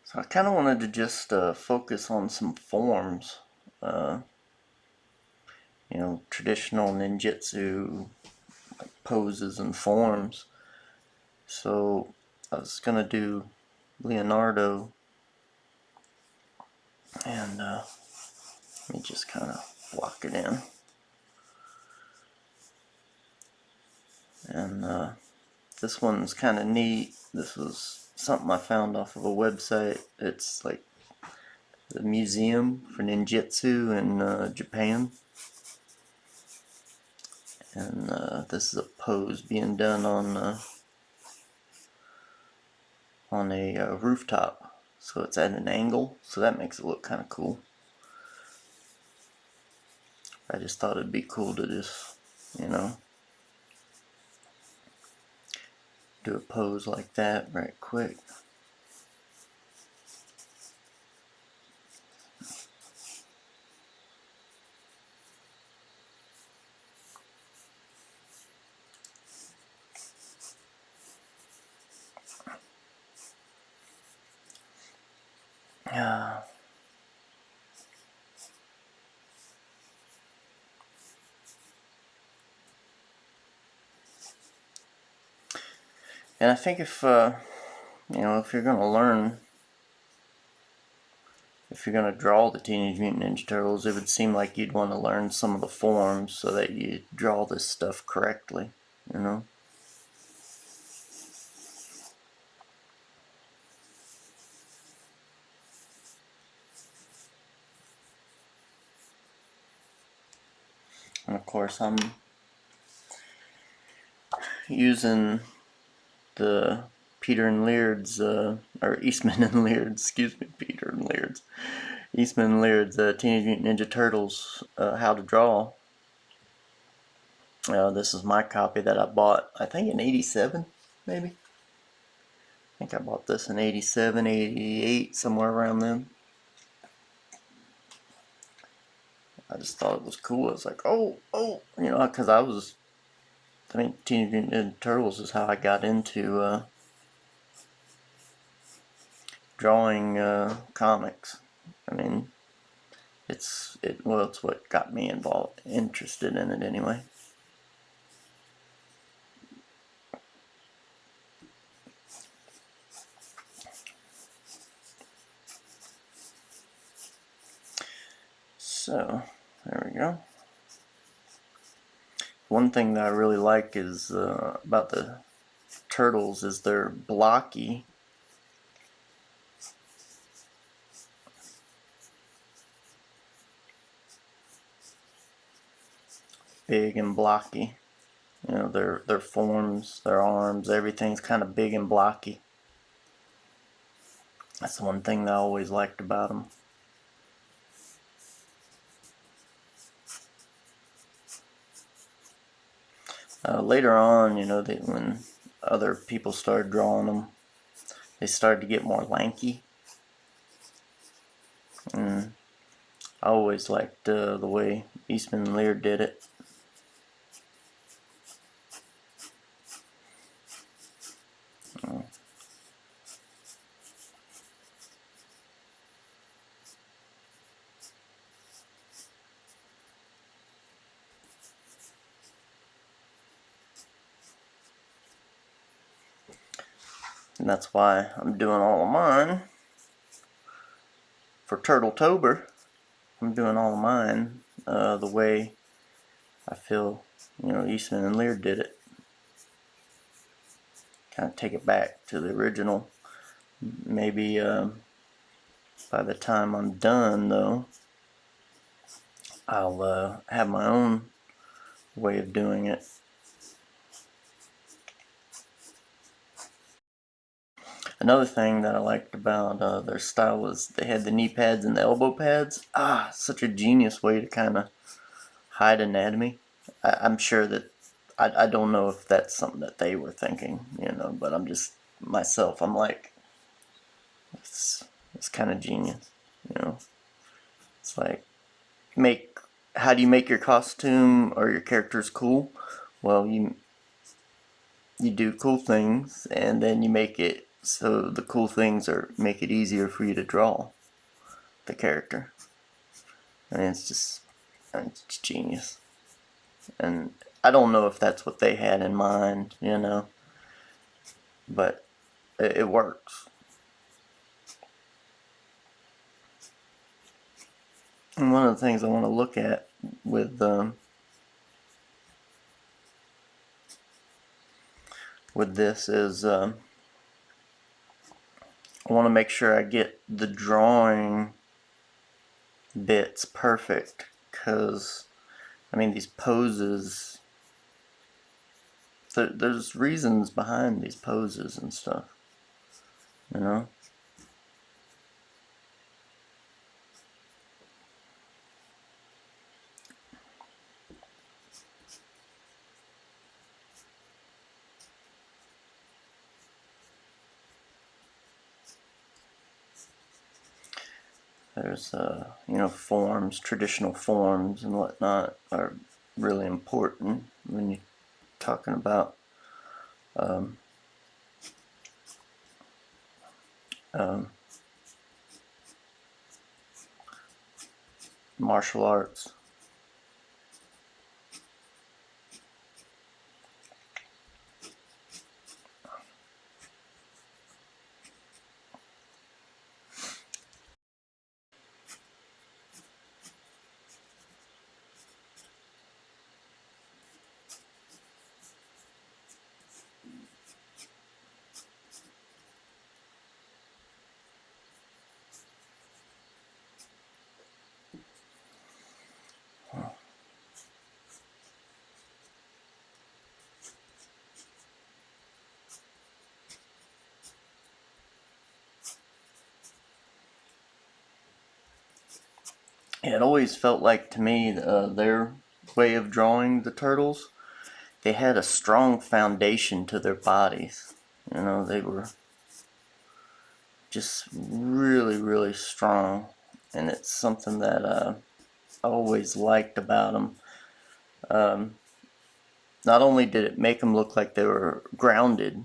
So I kind of wanted to just focus on some forms, uh, traditional ninjutsu poses and forms. So I was gonna do Leonardo, and let me just kind of block it in. And this one's kind of neat. This was something I found off of a website. It's like the museum for ninjutsu in Japan. And this is a pose being done on a rooftop, so it's at an angle, so that makes it look kind of cool. I just thought it'd be cool to just, do a pose like that right quick. Yeah. And I think if if you're gonna learn, if you're gonna draw the Teenage Mutant Ninja Turtles, it would seem like you'd want to learn some of the forms so that you draw this stuff correctly, you know. And of course, I'm using the Peter and Laird's, or Eastman and Laird's, excuse me, Peter and Laird's, Eastman and Laird's Teenage Mutant Ninja Turtles How to Draw. This is my copy that I bought, I think in 87, maybe. I think I bought this in 87, 88, somewhere around then. I just thought it was cool. It's like, oh, because I mean, Teenage Mutant Ninja Turtles is how I got into drawing comics. I mean, it's what got me interested in it anyway. So there we go. One thing that I really like is about the turtles is they're blocky. Big and blocky. You know, their forms, their arms, everything's kind of big and blocky. That's the one thing that I always liked about them. Later on, when other people started drawing them, they started to get more lanky. And I always liked the way Eastman and Laird did it. And that's why I'm doing all of mine. For Turtletober, I'm doing all of mine the way I feel, Eastman and Laird did it. Kind of take it back to the original. Maybe by the time I'm done, though, I'll have my own way of doing it. Another thing that I liked about their style was they had the knee pads and the elbow pads. Such a genius way to kind of hide anatomy. I'm sure that I don't know if that's something that they were thinking, but I'm just myself. I'm like, it's kind of genius, It's like how do you make your costume or your characters cool? Well, you do cool things, and then you make it So the cool things are make it easier for you to draw the character. I mean, it's genius. And I don't know if that's what they had in mind, you know, but it works. And one of the things I want to look at with this is I want to make sure I get the drawing bits perfect, because I mean, these poses, there's reasons behind these poses and stuff, you know. There's you know, forms, traditional forms and whatnot are really important when you're talking about um, um, martial arts. It always felt like to me their way of drawing the turtles, they had a strong foundation to their bodies. You know, they were just really, really strong, and it's something that I always liked about them. Um, Not only did it make them look like they were grounded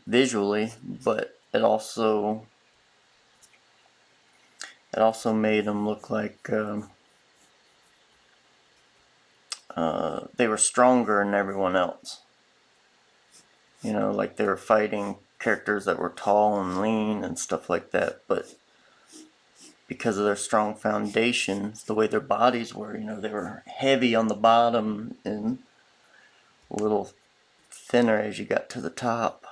visually, but it also made them look like they were stronger than everyone else. You know, like they were fighting characters that were tall and lean and stuff like that, but because of their strong foundations, the way their bodies were, you know, they were heavy on the bottom and a little thinner as you got to the top.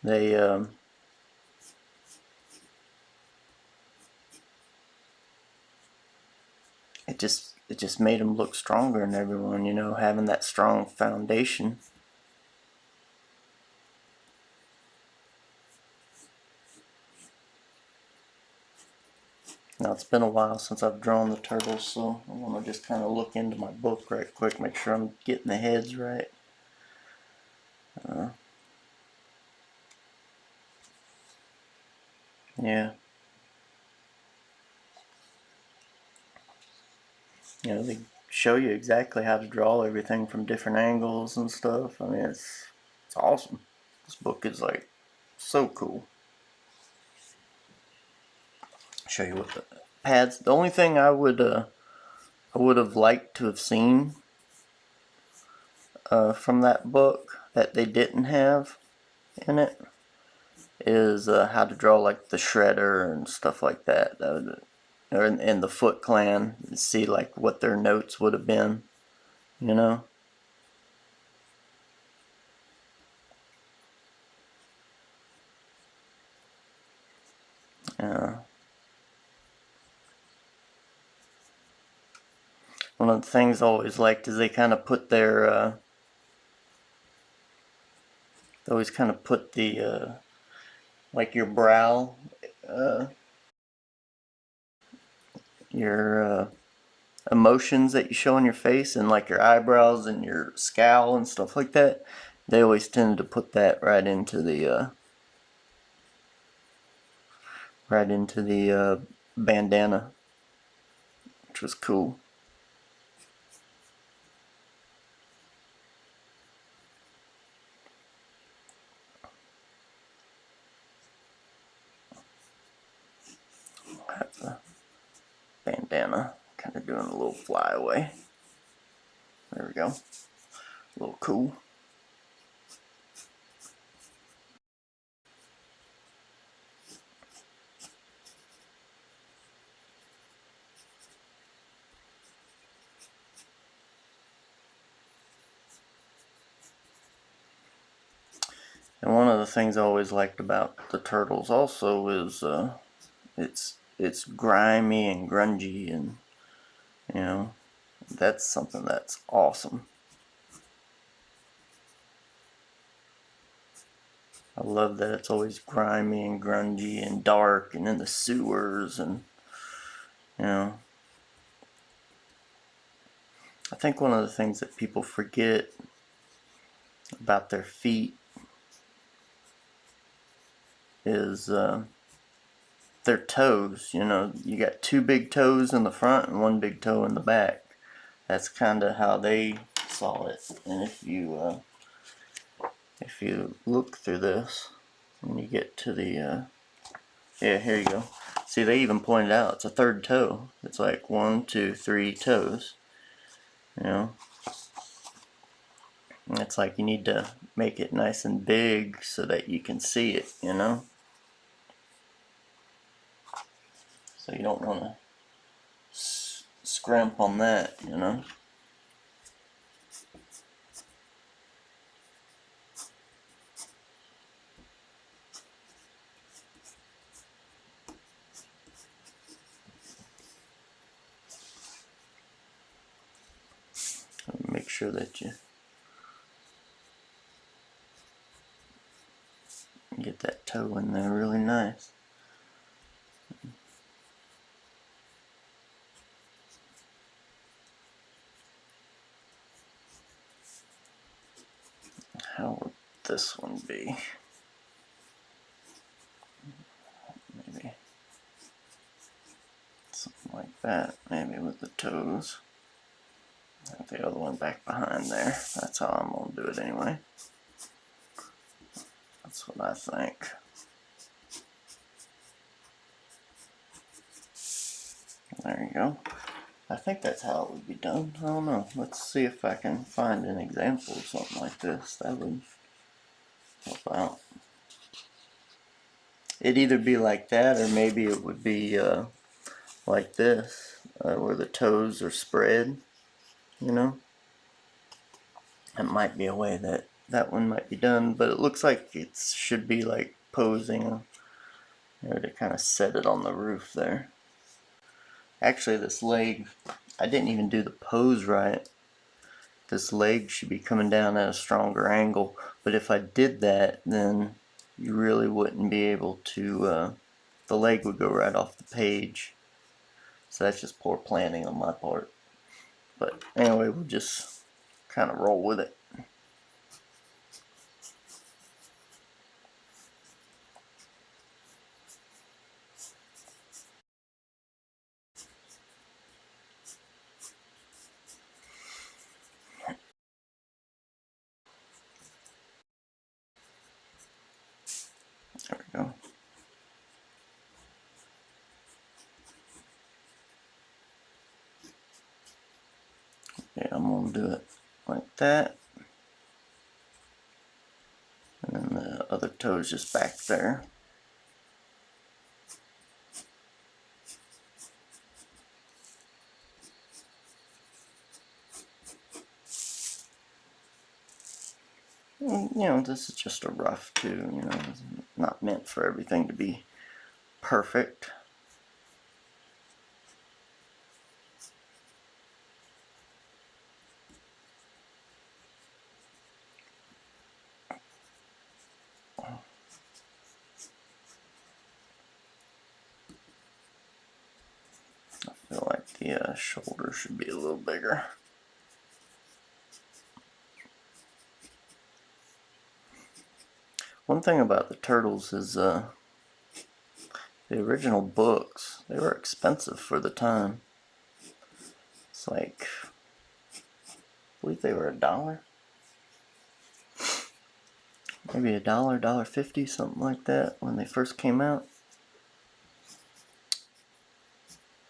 They it just made them look stronger than everyone, you know, having that strong foundation. Now, it's been a while since I've drawn the turtles, so I want to just kind of look into my book right quick, make sure I'm getting the heads right. Yeah, you know, they show you exactly how to draw everything from different angles and stuff. I mean, it's awesome. This book is like so cool. Show you what the pads. The only thing I would have liked to have seen from that book that they didn't have in it is how to draw like the Shredder and stuff like that. Or in the Foot Clan, see like what their notes would have been, you know. Uh, One of the things I always liked is they kind of put they always kind of put the like your brow, uh, your emotions that you show on your face, and like your eyebrows and your scowl and stuff like that. They always tended to put that right into the bandana, which was cool. bandana, kind of doing a little flyaway. There we go. A little cool. And one of the things I always liked about the Turtles also is it's grimy and grungy, and you know, that's something that's awesome. I love that it's always grimy and grungy and dark and in the sewers, and you know, I think one of the things that people forget about their feet is their toes. You know, you got two big toes in the front and one big toe in the back. That's kind of how they saw it. And if you look through this, and you get to the yeah, here you go. See, they even pointed out it's a third toe. It's like 1, 2, 3 toes. You know, and it's like you need to make it nice and big so that you can see it. You know, so you don't want to scrimp on that. You know. Make sure that you get that toe in there really nice. How would this one be? Maybe something like that, maybe with the toes. Have the other one back behind there. That's how I'm going to do it anyway. That's what I think. There you go. I think that's how it would be done. I don't know. Let's see if I can find an example of something like this. That would help out. It'd either be like that, or maybe it would be like this, where the toes are spread, you know? That might be a way that that one might be done, but it looks like it should be like posing, you know, to kind of set it on the roof there. Actually, this leg, I didn't even do the pose right. This leg should be coming down at a stronger angle, but if I did that, then you really wouldn't be able to, the leg would go right off the page. So that's just poor planning on my part. But anyway, we'll just kind of roll with it. There we go. Yeah, I'm going to do it like that. And then the other toe is just back there. And, you know, this is just a rough too, you know, it's not meant for everything to be perfect. I feel like the shoulder should be a little bigger. One thing about the Turtles is the original books, they were expensive for the time. It's like, I believe they were $1. Maybe $1, $1.50, something like that when they first came out.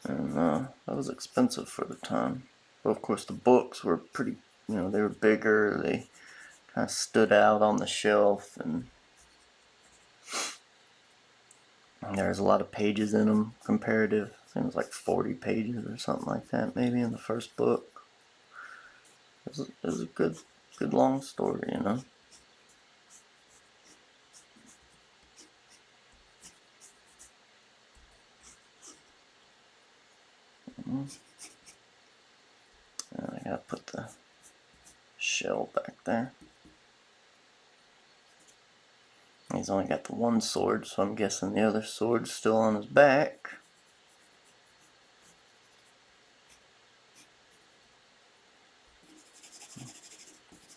And that was expensive for the time. But of course the books were pretty, they were bigger, they kind of stood out on the shelf, and there's a lot of pages in them, comparative. I think it was like 40 pages or something like that, maybe, in the first book. It was a good long story, And I gotta put the shell back there. He's only got the one sword, so I'm guessing the other sword's still on his back.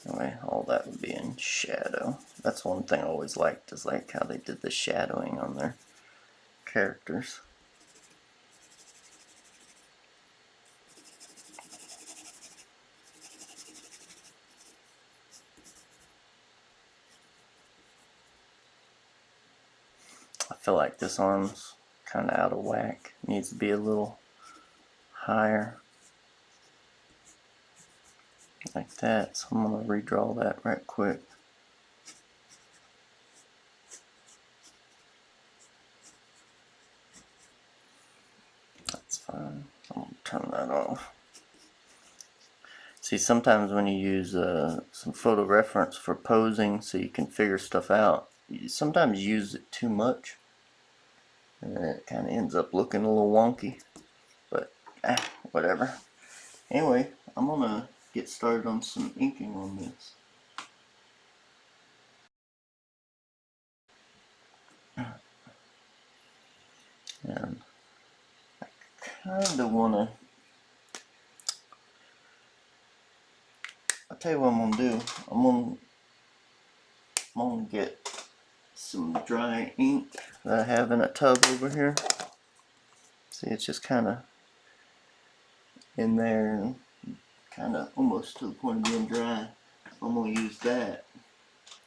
Anyway, all that would be in shadow. That's one thing I always liked, is like how they did the shadowing on their characters. I feel like this arm's kind of out of whack. It needs to be a little higher. Like that. So I'm going to redraw that right quick. That's fine. I'm going to turn that off. See, sometimes when you use some photo reference for posing so you can figure stuff out, you sometimes use it too much. And it kind of ends up looking a little wonky. But, whatever. Anyway, I'm going to get started on some inking on this. And I kind of want to... I'll tell you what I'm going to do. I'm going to get some dry ink that I have in a tub over here. See, it's just kind of in there and kind of almost to the point of being dry. I'm going to use that.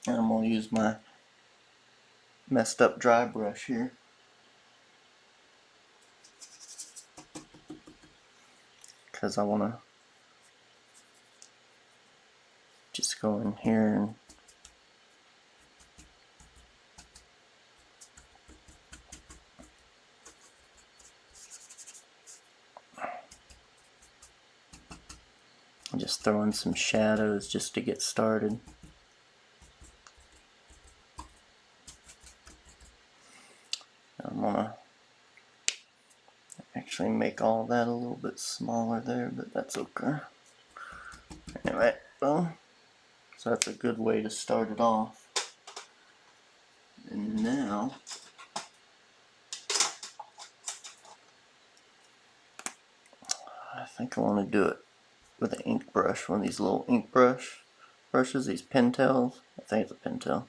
And I'm going to use my messed up dry brush here. Because I want to just go in here and just throw in some shadows just to get started. I'm gonna actually make all that a little bit smaller there, but that's okay. Anyway, boom. So that's a good way to start it off. And now I think I want to do it with an ink brush, one of these little ink brushes, these Pentel's. I think it's a Pentel.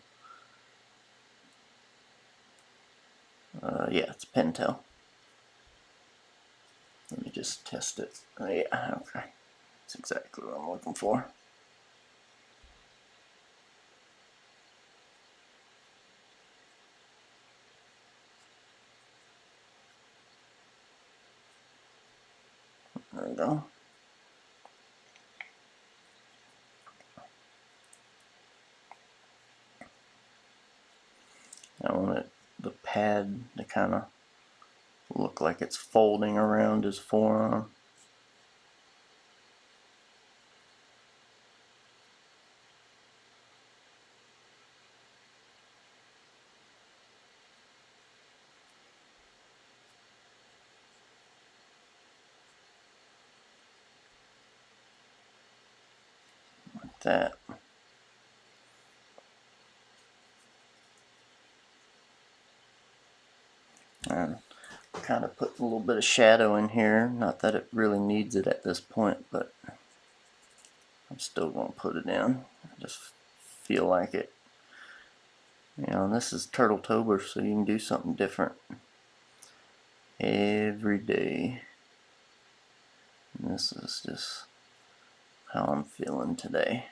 Yeah, it's Pentel. Let me just test it. Yeah, okay. That's exactly what I'm looking for. There we go. I want the pad to kind of look like it's folding around his forearm. Like that. And kind of put a little bit of shadow in here. Not that it really needs it at this point, but I'm still going to put it in. I just feel like it. This is Turtletober, so you can do something different every day. And this is just how I'm feeling today.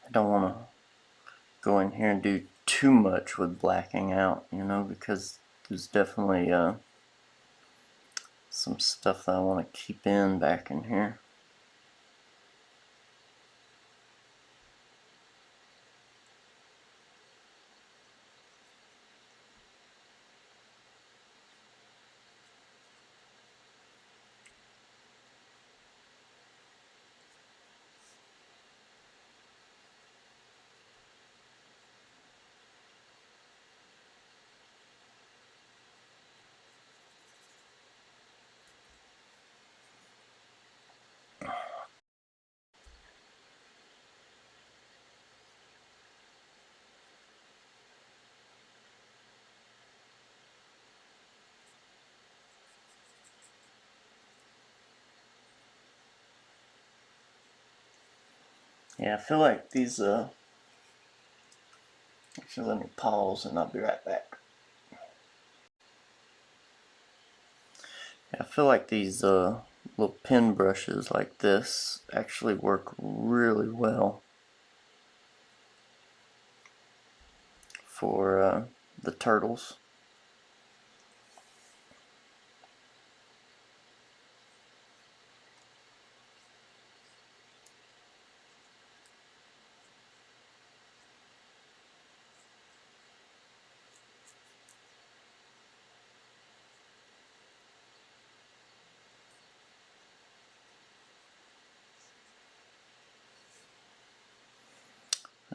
I don't want to go in here and do too much with blacking out, you know, because there's definitely some stuff that I want to keep in back in here. Yeah, I feel like these, actually let me pause and I'll be right back. Yeah, I feel like these little pen brushes like this actually work really well for the turtles.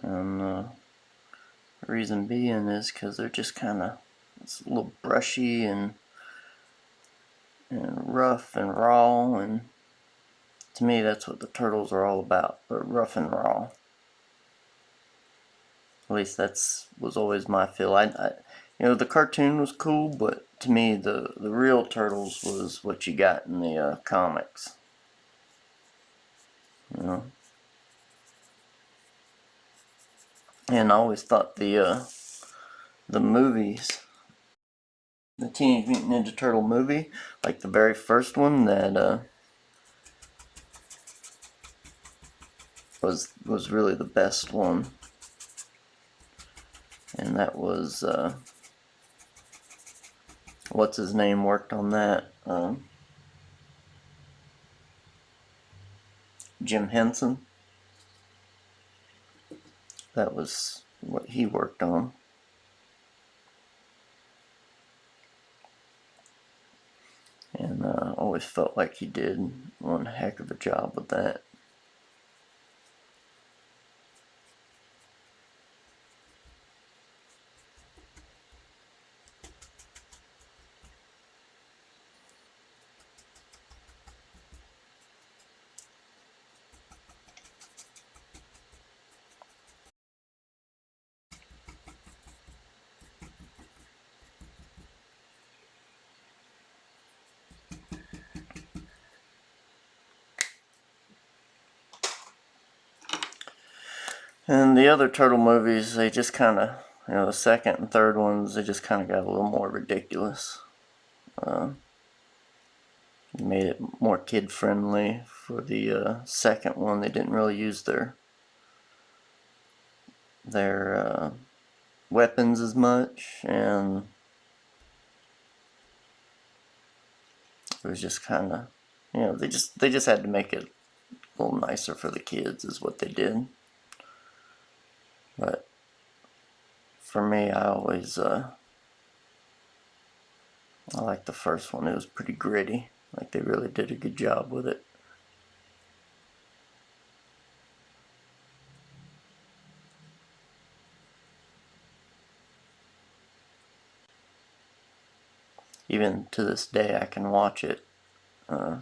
And the reason being is because they're just kind of, it's a little brushy and rough and raw, and to me that's what the turtles are all about. They're rough and raw. At least that's was always my feel. You know, the cartoon was cool, but to me the real turtles was what you got in the comics. You know, and I always thought the movies, the Teenage Mutant Ninja Turtle movie, like the very first one that was really the best one, and that was what's his name worked on that. Jim Henson. That was what he worked on. And always felt like he did one heck of a job with that. And the other Turtle movies, they just kind of, you know, the second and third ones, they just kind of got a little more ridiculous. Made it more kid friendly. For the second one, they didn't really use their weapons as much, and it was just kind of, you know, they just had to make it a little nicer for the kids, is what they did. But for me, I liked the first one. It was pretty gritty. Like they really did a good job with it. Even to this day, I can watch it. Uh,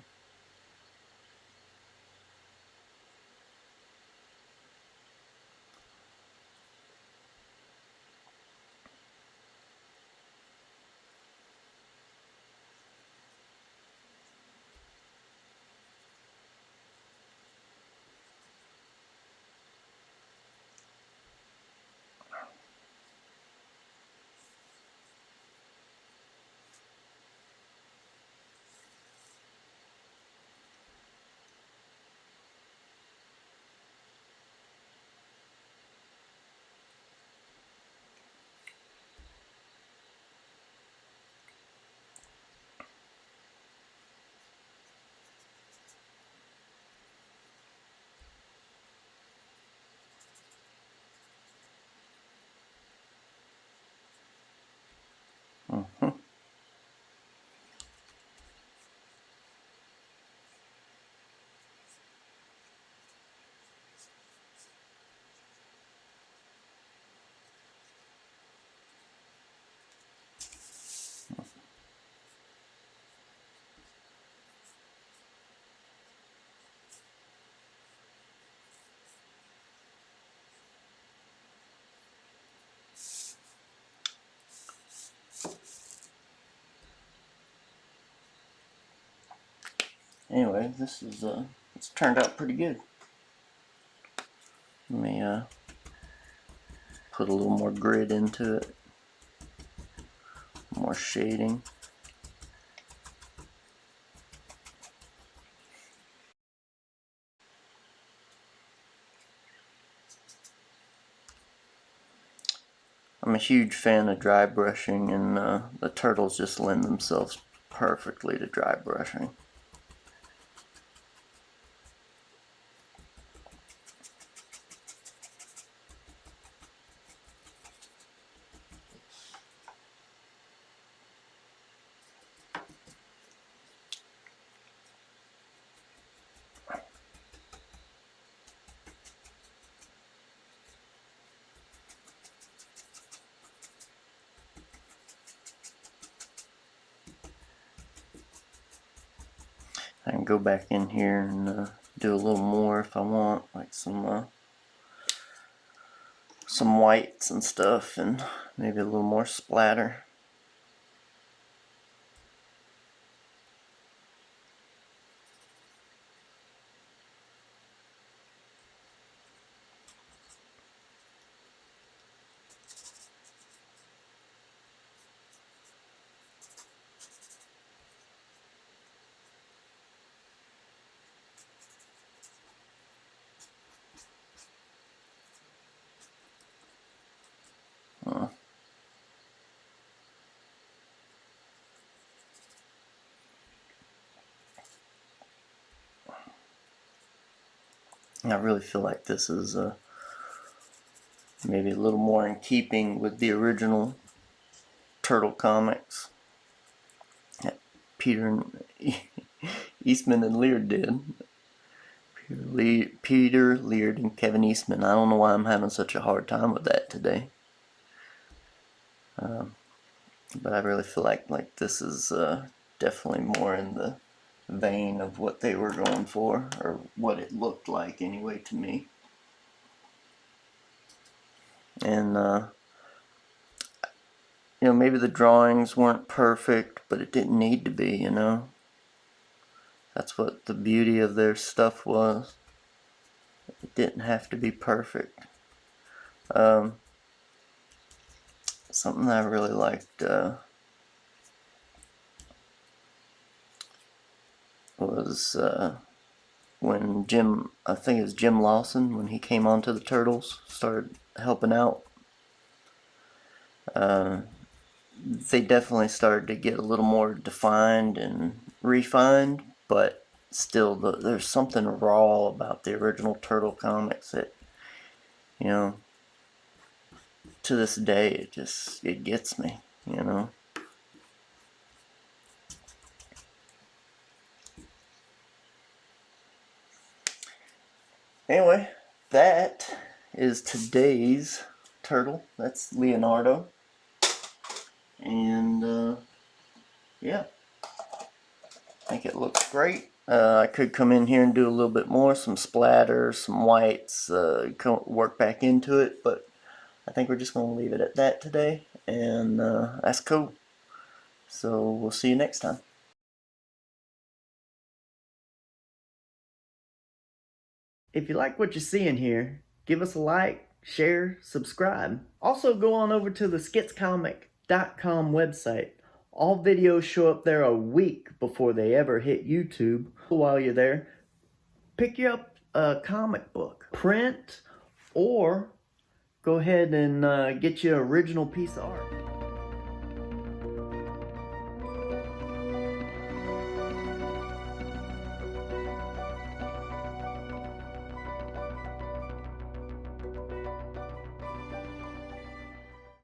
Anyway, this is it's turned out pretty good. Let me put a little more grid into it, more shading. I'm a huge fan of dry brushing, and the turtles just lend themselves perfectly to dry brushing. I can go back in here and do a little more if I want, like some whites and stuff, and maybe a little more splatter. I really feel like this is maybe a little more in keeping with the original Turtle comics that Peter Eastman and Laird did. Peter Laird and Kevin Eastman. I don't know why I'm having such a hard time with that today. But I really feel like this is definitely more in the vein of what they were going for, or what it looked like anyway to me. And you know, maybe the drawings weren't perfect, but it didn't need to be, you know. That's what the beauty of their stuff was. It didn't have to be perfect. Something I really liked was when I think it was Jim Lawson, when he came onto the Turtles, started helping out. They definitely started to get a little more defined and refined, but still there's something raw about the original Turtle comics that, you know, to this day it gets me, you know. Anyway, that is today's turtle. That's Leonardo. And yeah, I think it looks great. I could come in here and do a little bit more, some splatter, some whites, work back into it, but I think we're just going to leave it at that today, and that's cool. So we'll see you next time. If you like what you're seeing here, give us a like, share, subscribe. Also go on over to the skitscomic.com website. All videos show up there a week before they ever hit YouTube. While you're there, pick you up a comic book, print, or go ahead and get you an original piece of art.